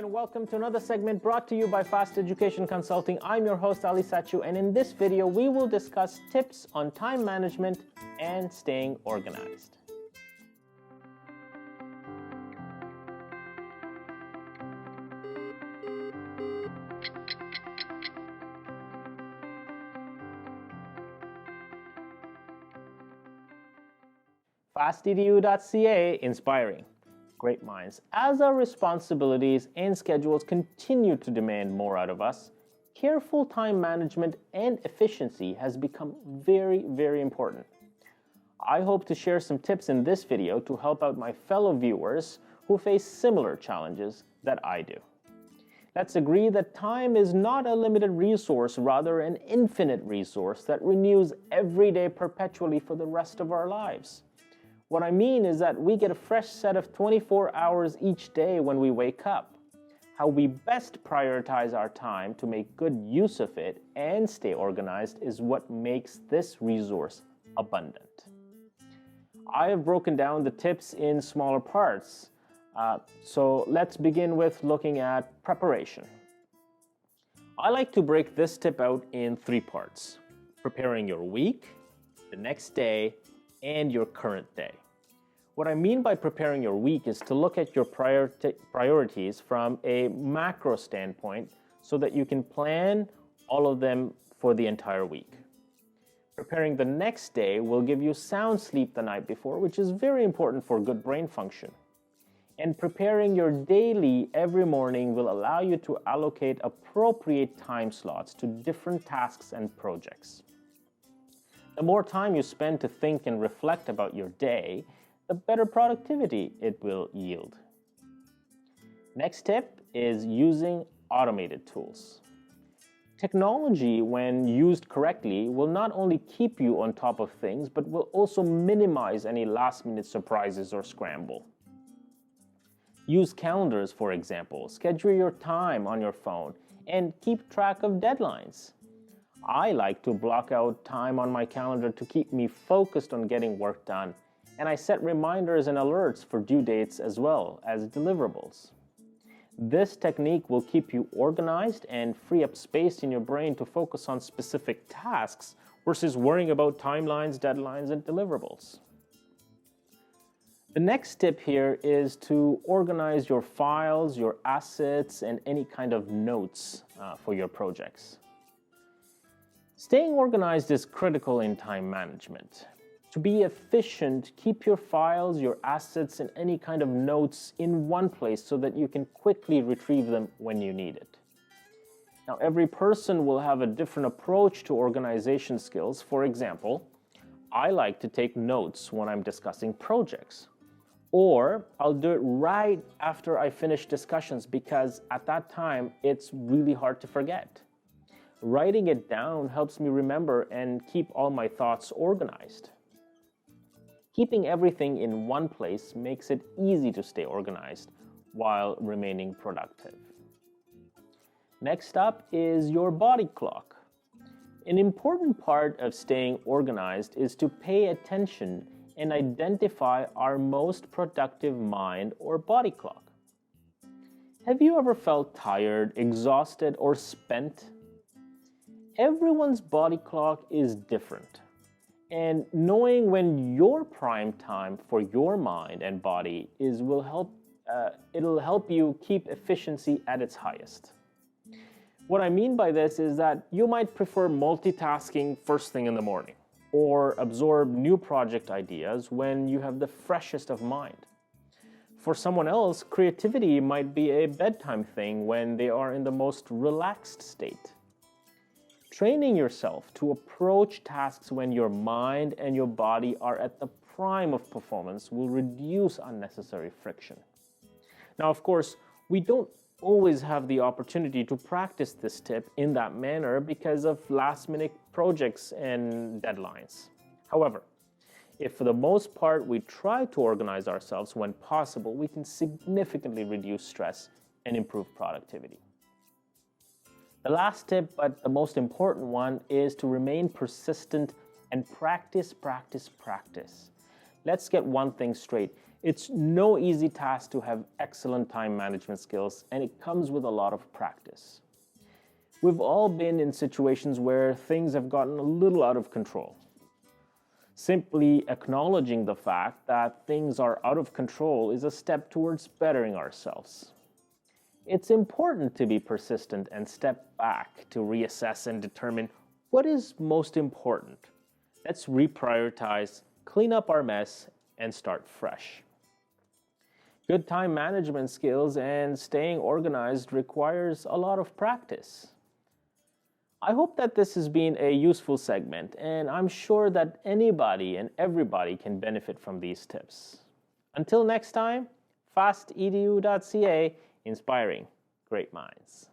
and welcome to another segment brought to you by Fast Education Consulting. I'm your host Ali Sachu, and in this video we will discuss tips on time management and staying organized. FastEDU.ca, inspiring great minds. As our responsibilities and schedules continue to demand more out of us, careful time management and efficiency has become very, very important. I hope to share some tips in this video to help out my fellow viewers who face similar challenges that I do. Let's agree that time is not a limited resource, rather an infinite resource that renews every day perpetually for the rest of our lives. What I mean is that we get a fresh set of 24 hours each day when we wake up. How we best prioritize our time to make good use of it and stay organized is what makes this resource abundant. I have broken down the tips in smaller parts. So let's begin with looking at preparation. I like to break this tip out in 3 parts: preparing your week, the next day, and your current day. What I mean by preparing your week is to look at your priorities from a macro standpoint so that you can plan all of them for the entire week. Preparing the next day will give you sound sleep the night before, which is very important for good brain function. And preparing your daily every morning will allow you to allocate appropriate time slots to different tasks and projects. The more time you spend to think and reflect about your day, the better productivity it will yield. Next tip is using automated tools. Technology, when used correctly, will not only keep you on top of things, but will also minimize any last-minute surprises or scramble. Use calendars, for example. Schedule your time on your phone and keep track of deadlines. I like to block out time on my calendar to keep me focused on getting work done, and I set reminders and alerts for due dates as well as deliverables. This technique will keep you organized and free up space in your brain to focus on specific tasks versus worrying about timelines, deadlines, and deliverables. The next tip here is to organize your files, your assets, and any kind of notes for your projects. Staying organized is critical in time management. To be efficient, keep your files, your assets, and any kind of notes in one place so that you can quickly retrieve them when you need it. Now, every person will have a different approach to organization skills. For example, I like to take notes when I'm discussing projects, or I'll do it right after I finish discussions because at that time, it's really hard to forget. Writing it down helps me remember and keep all my thoughts organized. Keeping everything in one place makes it easy to stay organized while remaining productive. Next up is your body clock. An important part of staying organized is to pay attention and identify our most productive mind or body clock. Have you ever felt tired, exhausted, or spent? Everyone's body clock is different. And knowing when your prime time for your mind and body is it'll help you keep efficiency at its highest. What I mean by this is that you might prefer multitasking first thing in the morning or absorb new project ideas when you have the freshest of mind. For someone else, creativity might be a bedtime thing when they are in the most relaxed state. Training yourself to approach tasks when your mind and your body are at the prime of performance will reduce unnecessary friction. Now, of course, we don't always have the opportunity to practice this tip in that manner because of last-minute projects and deadlines. However, if for the most part we try to organize ourselves when possible, we can significantly reduce stress and improve productivity. The last tip, but the most important one, is to remain persistent and practice. Let's get one thing straight. It's no easy task to have excellent time management skills, and it comes with a lot of practice. We've all been in situations where things have gotten a little out of control. Simply acknowledging the fact that things are out of control is a step towards bettering ourselves. It's important to be persistent and step back to reassess and determine what is most important. Let's reprioritize, clean up our mess, and start fresh. Good time management skills and staying organized requires a lot of practice. I hope that this has been a useful segment, and I'm sure that anybody and everybody can benefit from these tips. Until next time, fastedu.ca, inspiring great minds.